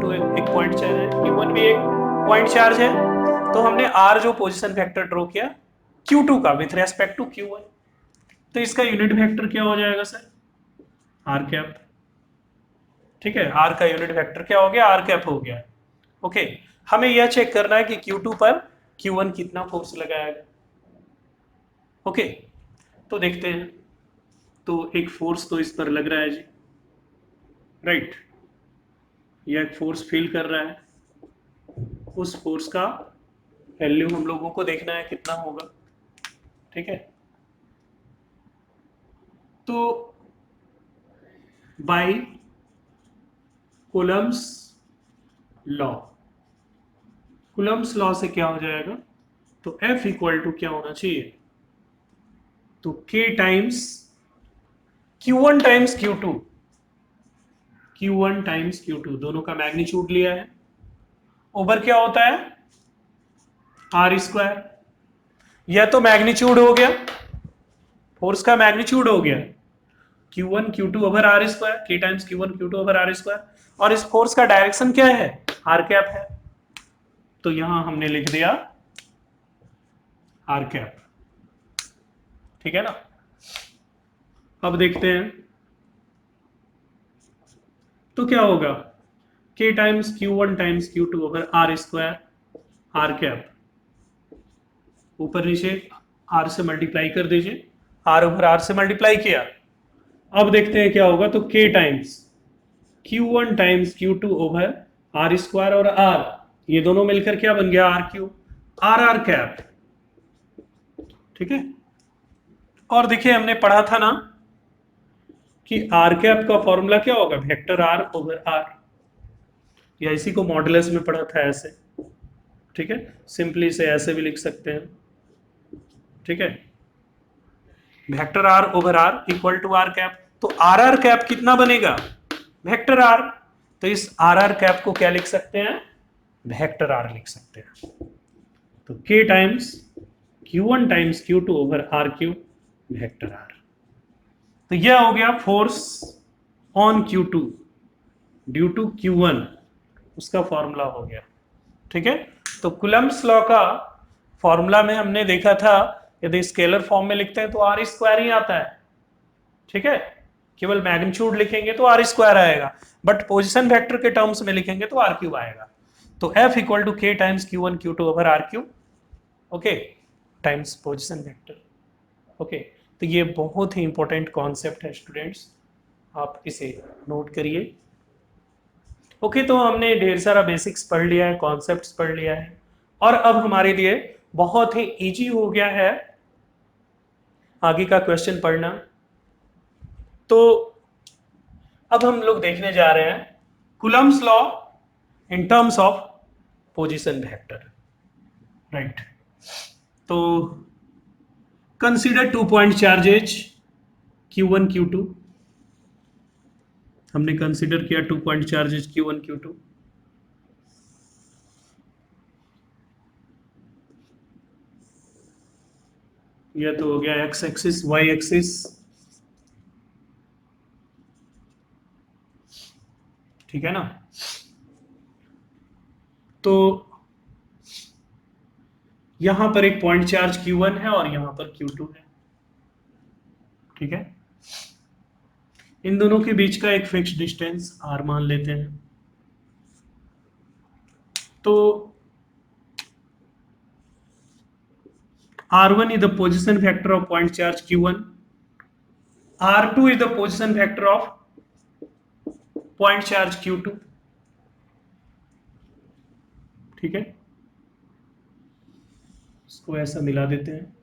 Q2 एक point charge है, Q1 भी एक पॉइंट चार्ज है। तो हमने R जो पोजीशन वेक्टर ड्रॉ किया Q2 का विथ रेस्पेक्ट टू Q1, तो इसका यूनिट वेक्टर क्या हो जाएगा सर? Are cap. ठीक है, आर का यूनिट वेक्टर क्या हो गया? आर कैप हो गया। ओके, हमें यह चेक करना है कि Q2 पर Q1 कितना फोर्स लगाएगा। ओके, तो देखते हैं। तो एक फोर्स तो इस पर लग रहा है जी, राइट। यह एक फोर्स फील कर रहा है, उस फोर्स का वैल्यू हम लोगों को देखना है कितना होगा। ठीक है, तो by Coulomb's law, Coulomb's law से क्या हो जाएगा? तो F इक्वल टू क्या होना चाहिए? तो K times Q1 times Q2, Q1 times Q2 दोनों का मैग्नीट्यूड लिया है, ओवर क्या होता है? R square. यह तो मैग्नीट्यूड हो गया, फोर्स का मैग्नीट्यूड हो गया Q1 Q2 over r square, K times Q1 Q2 over r square. और इस फोर्स का डायरेक्शन क्या है? आर कैप है। तो यहां हमने लिख दिया आर कैप। ठीक है ना? अब देखते हैं तो क्या होगा? K times Q1 times Q2 over r square, r cap, ऊपर नीचे आर से मल्टीप्लाई कर दीजिए, आर ओवर आर से मल्टीप्लाई किया। अब देखते हैं क्या होगा। तो K times Q1 times Q2 over r square और आर, ये दोनों मिलकर क्या बन गया? R cube, r r cap. ठीक है, और देखिए हमने पढ़ा था ना कि आर कैप का फॉर्मूला क्या होगा? वेक्टर आर ओवर आर, या इसी को मॉडुलस में पढ़ा था ऐसे। ठीक है, सिंपली इसे ऐसे भी लिख सकते हैं। ठीक है, vector r over r equal to r cap. तो आर आर कैप कितना बनेगा? Vector r. तो इस आर आर कैप को क्या लिख सकते हैं? वेक्टर आर लिख सकते हैं। तो K times Q1 times Q2 over r cube, vector r. तो यह हो गया force on Q2 due to Q1, उसका फॉर्मूला हो गया। ठीक है, तो कुलम्स लॉ का फॉर्मूला में हमने देखा था, यदि स्केलर फॉर्म में लिखते हैं तो आर स्क्वायर ही आता है। ठीक है, केवल मैग्नीट्यूड लिखेंगे तो आर स्क्वायर आएगा, बट पोजिशन वेक्टर के टर्म्स में लिखेंगे तो आर क्यूब आएगा। तो F equal to K times Q1 Q2 over r cube, okay, times position vector. Okay, तो ये बहुत ही इंपॉर्टेंट कॉन्सेप्ट है स्टूडेंट्स, आप इसे नोट करिए। ओके, तो हमने ढेर सारा बेसिक्स पढ़ लिया है, कॉन्सेप्ट्स पढ़ लिया है, और अब हमारे लिए बहुत ही इजी हो गया है आगे का क्वेश्चन पढ़ना। तो अब हम लोग देखने जा रहे हैं Coulomb's law in terms of position vector, right. तो consider 2 point charges Q1 Q2, हमने कंसीडर किया 2 पॉइंट चार्जेज Q1 Q2। यह तो हो गया एक्स एक्सिस, वाई एक्सिस। ठीक है ना? तो यहां पर एक पॉइंट चार्ज Q1 है और यहां पर Q2 है। ठीक है, इन दोनों के बीच का एक फिक्स डिस्टेंस R मान लेते हैं। तो R1 is the position vector of point charge Q1, R2 is the position vector of point charge Q2। ठीक है, इसको ऐसा मिला देते हैं,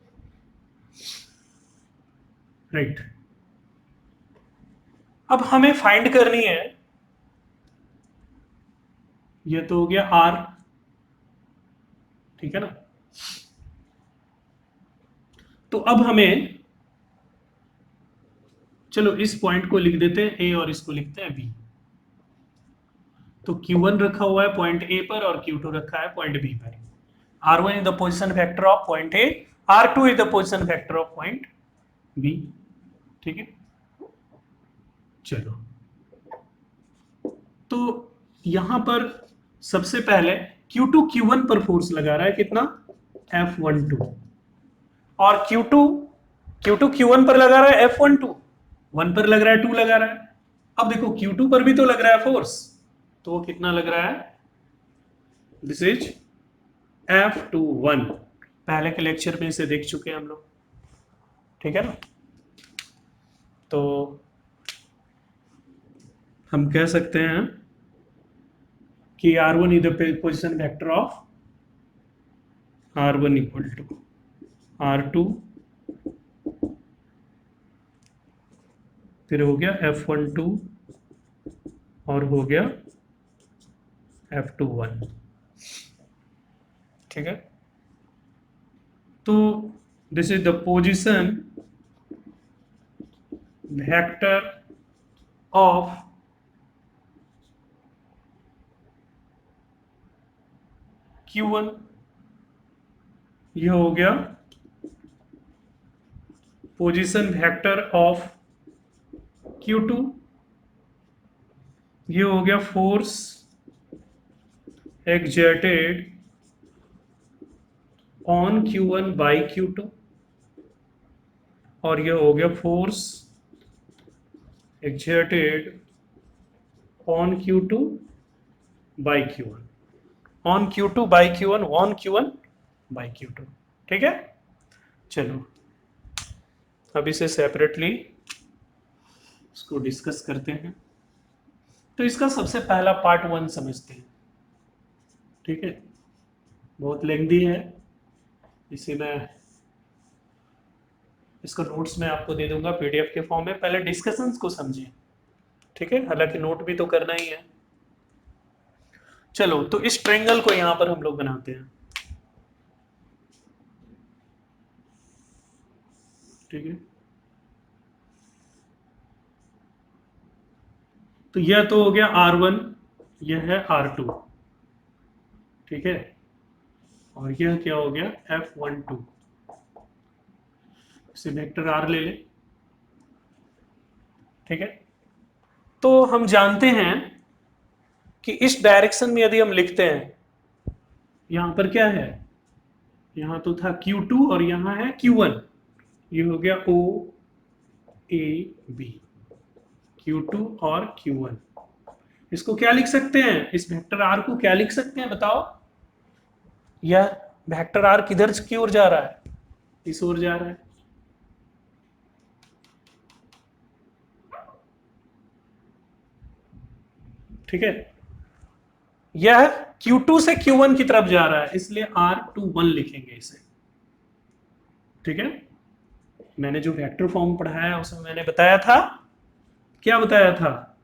राइट। अब हमें फाइंड करनी है, ये तो हो गया R। ठीक है ना? तो अब हमें, चलो इस पॉइंट को लिख देते हैं A और इसको लिखते हैं B। तो Q1 रखा हुआ है पॉइंट A पर और Q2 रखा है पॉइंट B पर। R1 is the position vector of point A, R2 is the position vector of point B। ठीक है, चलो। तो यहां पर सबसे पहले Q2 Q1 पर फोर्स लगा रहा है कितना, F12, और Q2 Q1 पर लगा रहा है F12, 1 पर लग रहा है, 2 लगा रहा है। अब देखो Q2 पर भी तो लग रहा है फोर्स, तो वो कितना लग रहा है, दिस इज F21। पहले के लेक्चर में इसे देख चुके हैं हम लोग, ठीक है ना। तो हम कह सकते हैं कि R1 is the position vector of R1 equal to R2, फिर हो गया F12 और हो गया F21, ठीक है। तो this is the position vector of Q1, ये हो गया पोजीशन वेक्टर ऑफ Q2, ये हो गया force exerted on Q1 by Q2, और ये हो गया force exerted on Q2 by Q1, on Q2 by Q1, on Q1 by Q2, ठीक है। चलो अब इसे सेपरेटली इसको डिस्कस करते हैं। तो इसका सबसे पहला पार्ट 1 समझते हैं, ठीक है। बहुत लेंथी है, इसे मैं इसका नोट्स मैं आपको दे दूंगा पीडीएफ के फॉर्म में, पहले डिस्कशंस को समझिए, ठीक है। हालांकि नोट भी तो करना ही है। चलो तो इस ट्रायंगल को यहां पर हम लोग बनाते हैं, ठीक है। तो यह तो हो गया R1, यह है R2, ठीक है, और यह क्या हो गया F12, इसे वेक्टर R ले ले, ठीक है। तो हम जानते हैं कि इस डायरेक्शन में यदि हम लिखते हैं, यहां पर क्या है, यहां तो था Q2 और यहां है Q1, ये हो गया O A B, Q2 और Q1। इसको क्या लिख सकते हैं, इस वेक्टर R को क्या लिख सकते हैं बताओ, यह वेक्टर R किधर की ओर जा रहा है, इस ओर जा रहा है, ठीक है। यह Q2 से Q1 की तरफ जा रहा है, इसलिए R21 लिखेंगे इसे, ठीक है। मैंने जो वेक्टर फॉर्म पढ़ाया उसमें मैंने बताया था, क्या बताया था,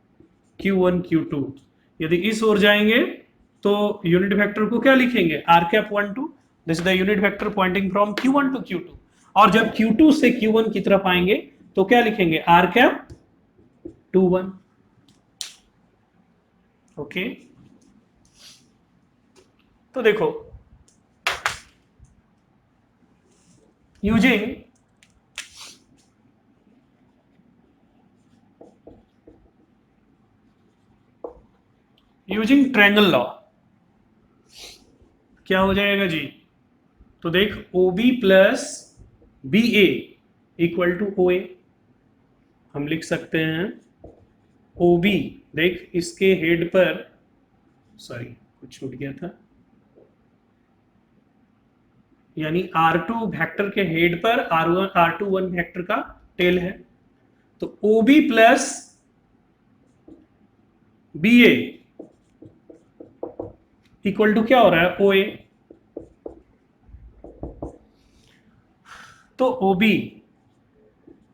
Q1 Q2, यदि इस ओर जाएंगे तो यूनिट वेक्टर को क्या लिखेंगे, R cap12, this is the unit vector pointing from Q1 to Q2, और जब Q2 से Q1 की तरफ आएंगे तो क्या लिखेंगे, R cap21, ओके। तो देखो यूजिंग ट्रायंगल लॉ क्या हो जाएगा जी, तो देख OB plus BA equal to OA, हम लिख सकते हैं OB, देख इसके हेड पर, सॉरी कुछ छूट गया था, यानी R2 वेक्टर के हेड पर R21 वेक्टर का टेल है, तो OB plus BA equal to क्या हो रहा है, OA। तो OB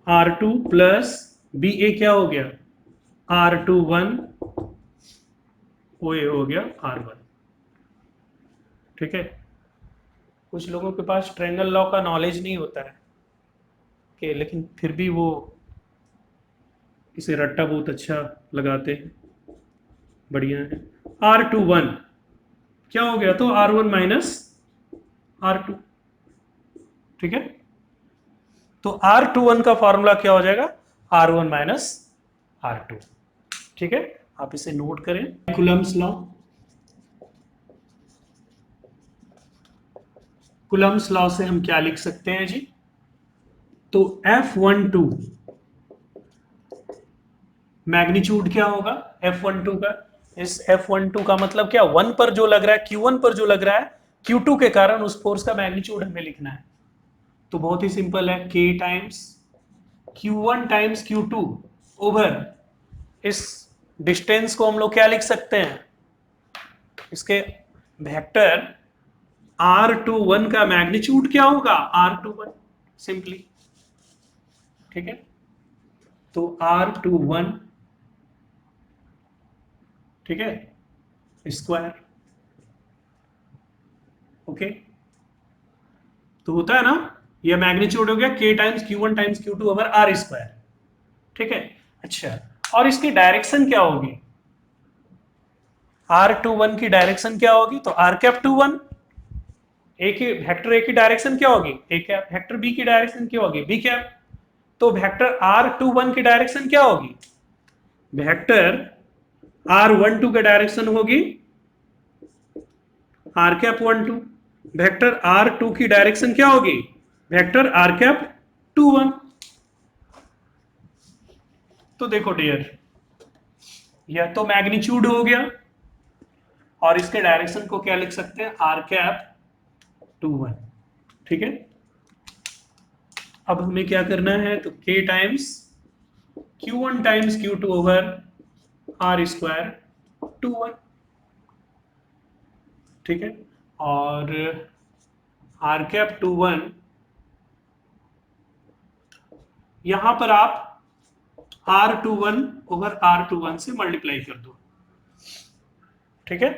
R2 प्लस BA क्या हो गया, R21, OA हो गया R1, ठीक है। कुछ लोगों के पास ट्रायंगल लॉ का नॉलेज नहीं होता है कि, लेकिन फिर भी वो इसे रट्टा बहुत अच्छा लगाते हैं, बढ़िया है। R21 क्या हो गया, तो R1 माइनस R2, ठीक है। तो R21 का फॉर्मूला क्या हो जाएगा, R1 माइनस R2, ठीक है। आप इसे नोट करें, कूलम्ब्स लॉ। कूलम्ब्स लॉ से हम क्या लिख सकते हैं जी? तो F12 मैग्नीट्यूड क्या होगा F12 का? इस F12 का मतलब क्या, 1 पर जो लग रहा है, Q1 पर जो लग रहा है, Q2 के कारण उस फोर्स का मैग्नीट्यूड हमें लिखना है। तो बहुत ही सिंपल है, K times Q1 times Q2 over इस डिस्टेंस को हम लोग क्या लिख सकते हैं, इसके वेक्टर R21 का मैग्नीट्यूड क्या होगा, R21 सिंपली। ठीक है, तो R21, ठीक है, स्क्वायर। ओके, तो होता है ना, ये मैग्नीट्यूड हो गया K times Q1 times Q2 over R square. ठीक है, अच्छा, और इसकी डायरेक्शन क्या होगी, R21 की डायरेक्शन क्या होगी, तो R कैप 21, ए की वेक्टर ए की डायरेक्शन क्या होगी ए कैप, वेक्टर बी की डायरेक्शन क्या होगी बी कैप। तो वेक्टर R21 की डायरेक्शन क्या होगी, वेक्टर R12 की डायरेक्शन होगी R कैप 12, वेक्टर R2 की डायरेक्शन क्या होगी, वेक्टर R कैप 21। तो देखो डियर, यह तो मैग्नीट्यूड हो गया, और इसके डायरेक्शन को क्या लिख सकते हैं, R कैप 21। ठीक है, अब हमें क्या करना है, तो K times Q1 times Q2 over R square 21। ठीक है, और R कैप 21, यहां पर आप R21 ओवर R21 से मल्टीप्लाई कर दो। ठीक है,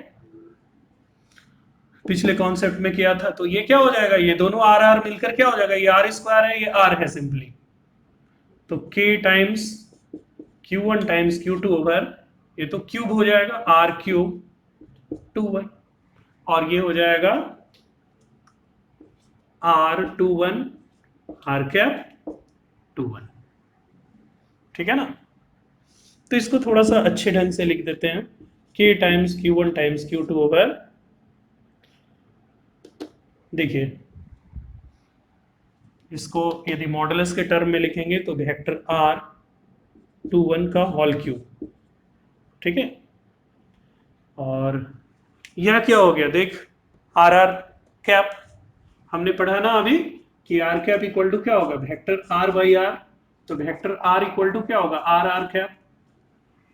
पिछले कॉन्सेप्ट में किया था, तो ये क्या हो जाएगा, ये दोनों आर आर मिलकर क्या हो जाएगा, ये R स्क्वायर है, ये R है सिंपली। तो K times Q1 times Q2 over, ये तो क्यूब हो जाएगा R क्यूब 21, और ये हो जाएगा R21 R कैप 21। ठीक है ना, तो इसको थोड़ा सा अच्छे ढंग से लिख देते हैं, K times Q1 times Q2 over, देखिए इसको यदि मॉडुलस के टर्म में लिखेंगे तो वेक्टर R21 का होल क्यूब। ठीक है, और यह क्या हो गया, देख आर आर कैप, हमने पढ़ा ना अभी कि आर कैप इक्वल टू क्या होगा, वेक्टर R बाई R, तो वेक्टर R इक्वल टू क्या होगा, आर आर कैप।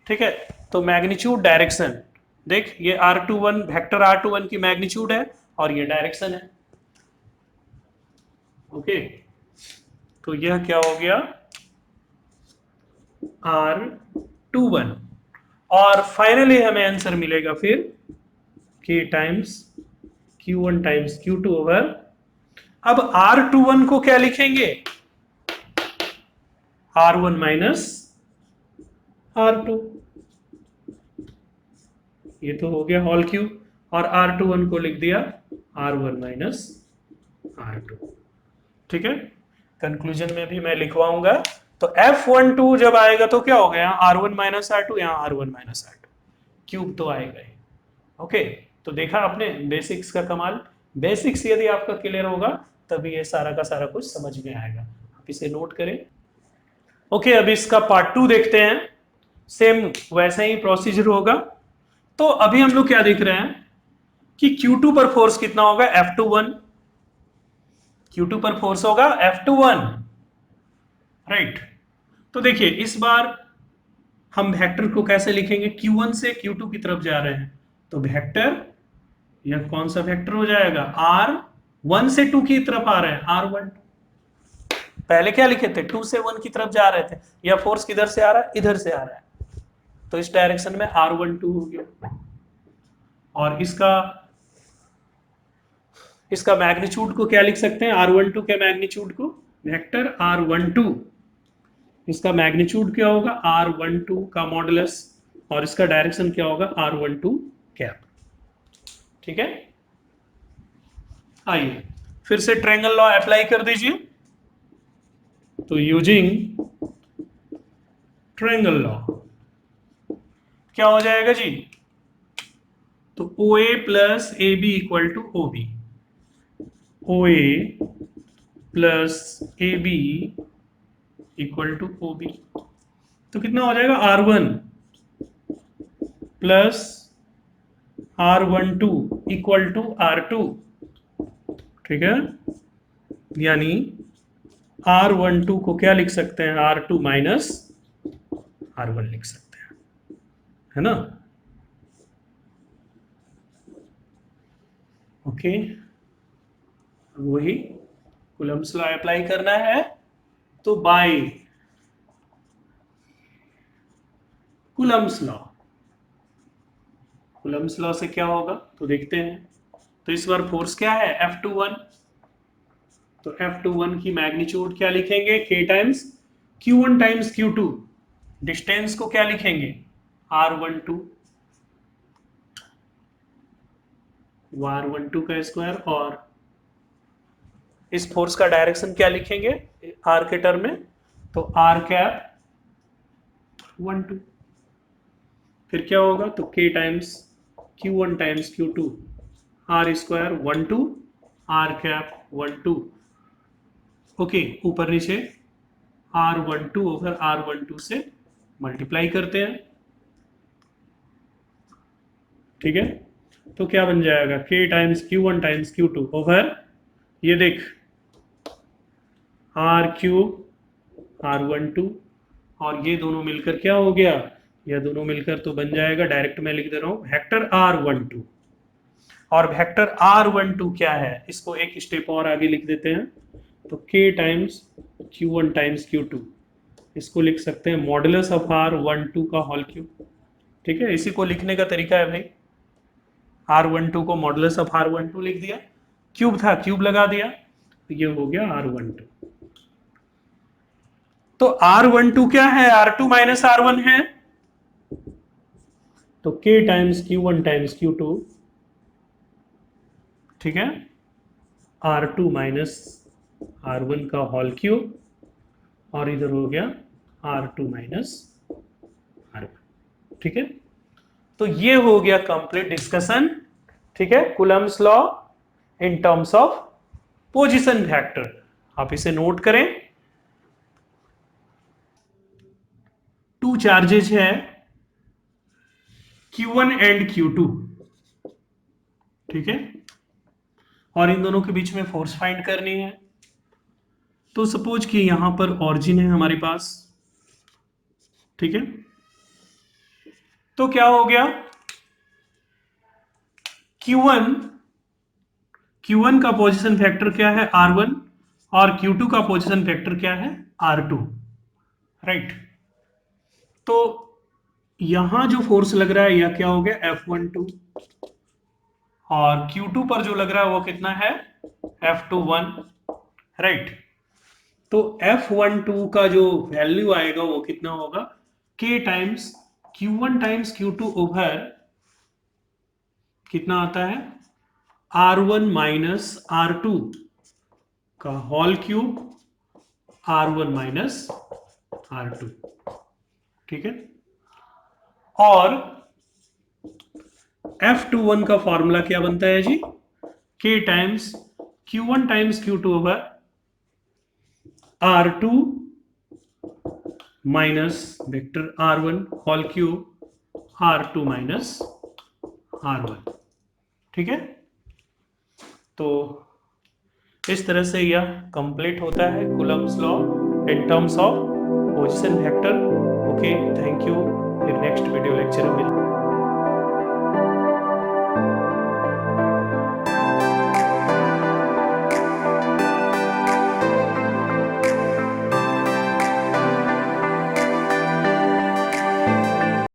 ठीक है, तो मैग्नीट्यूड डायरेक्शन, देख ये R21 वेक्टर R21 की मैग्नीट्यूड है, और ये डायरेक्शन है। ओके, तो यह क्या हो गया, R21, और फाइनली हमें आंसर मिलेगा फिर K times Q1 times Q2 over, अब R21 को क्या लिखेंगे, R1 माइनस R2, ये तो हो गया होल क्यूब, और R21 को लिख दिया R1 माइनस R2। ठीक है, कंक्लूजन में भी मैं लिखवाऊंगा, तो F12 जब आएगा तो क्या हो गया, R1 माइनस R2, यहाँ R1 माइनस R2, क्यूब तो आएगा ही। ओके, तो देखा आपने बेसिक्स का कमाल, बेसिक्स यदि आपका क्लियर होगा तभी ये सारा का सारा कुछ समझ में आएगा, आप इसे नोट करें। ओके, अब इसका पार्ट 2 देखते हैं, सेम वैसा ही प्रोसीजर होगा। तो अभी हम लोग क्या देख रहे हैं कि Q2 पर फोर्स कितना होगा, F21, Q2 पर फोर्स होगा F21, राइट। तो देखिए इस बार हम वेक्टर को कैसे लिखेंगे, Q1 से Q2 की तरफ जा रहे हैं, तो वेक्टर यह कौन सा वेक्टर हो जाएगा, R1 से 2 की तरफ आ रहे हैं, R1, पहले क्या लिखे थे, 2 से 1 की तरफ जा रहे थे, यह फोर्स किधर से आ रहा है, इधर से आ रहा है, तो इस डायरेक्शन में R12 हो गया, और इसका मैग्नीट्यूड को क्या लिख सकते हैं, R12 के मैग्नीट्यूड को, वेक्टर R12, इसका मैग्नीट्यूड क्या होगा, R12 का मॉडुलस, और इसका डायरेक्शन क्या होगा, R12 कैप। ठीक है, आइए फिर से ट्रायंगल लॉ अप्लाई कर दीजिए। तो यूजिंग ट्रायंगल लॉ क्या हो जाएगा जी? तो O A plus A B equal to O B, O A plus A B equal to O B. तो कितना हो जाएगा? R1 plus R12 equal to R2, ठीक है। यानी R12 को क्या लिख सकते हैं? R2 माइनस R1 लिख सकते हैं, है ना? ओके, वही कूलम्ब्स लॉ अप्लाई करना है। तो by Coulomb's law, Coulomb's law से क्या होगा तो देखते हैं। तो इस बार फोर्स क्या है? F21। तो F21 की मैग्नीट्यूड क्या लिखेंगे? K times Q1 times Q2। Distance को क्या लिखेंगे? R12, R12 का स्क्वायर। और इस फोर्स का डायरेक्शन क्या लिखेंगे R के टर्म में? तो R कैप 12। फिर क्या होगा? तो K times Q1 times Q2 R square 12 R cap 12। Okay, ऊपर नीचे R12 ओवर R12 से मल्टीप्लाई करते हैं, ठीक है। तो क्या बन जाएगा? K times Q1 times Q2 over, ये देख, R क्यूब R12, और ये दोनों मिलकर क्या हो गया? ये दोनों मिलकर तो बन जाएगा, डायरेक्ट मैं लिख दे रहा हूं, वेक्टर R12। और वेक्टर R12 क्या है? इसको एक स्टेप और आगे लिख देते हैं। तो K times Q1 times Q2, इसको लिख सकते हैं मॉडुलस ऑफ R12 का होल क्यूब, ठीक है। इसी को लिखने का तरीका है भाई, R12 को मॉडुलस ऑफ R12 लिख दिया, क्यूब था क्यूब लगा दिया, तो ये हो गया R12। तो R12 क्या है? R2 माइनस R1 है। तो K times Q1 times Q2, ठीक है, R2 माइनस R1 का होल क्यूब, और इधर हो गया R2 माइनस R1, ठीक है। तो ये हो गया कंप्लीट डिस्कशन, ठीक है, Coulomb's law in terms of position vector. आप इसे नोट करें। टू चार्जेज है Q1 एंड Q2, ठीक है, और इन दोनों के बीच में फोर्स फाइंड करनी है। तो सपोज कि यहां पर ऑरिजिन है हमारे पास, ठीक है। तो क्या हो गया? Q1, Q1 का पोजीशन फैक्टर क्या है? R1, और Q2 का पोजीशन फैक्टर क्या है? R2, right. तो यहां जो फोर्स लग रहा है यह क्या हो गया? F12, और Q2 पर जो लग रहा है वो कितना है? F21, right. तो F12 का जो वैल्यू आएगा वो कितना होगा? K times Q1 times Q2 over कितना आता है? R1 माइनस R2 का whole cube, R1 minus R2, ठीक है। और F21 का फॉर्मूला क्या बनता है जी? K times Q1 times Q2 over R2 minus vector R1 whole cube R2 minus R1, ठीक है। तो इस तरह से यह कंप्लीट होता है Coulomb's law in terms of position vector. Okay, thank you. फिर नेक्स्ट वीडियो लेक्चर में मिलते हैं।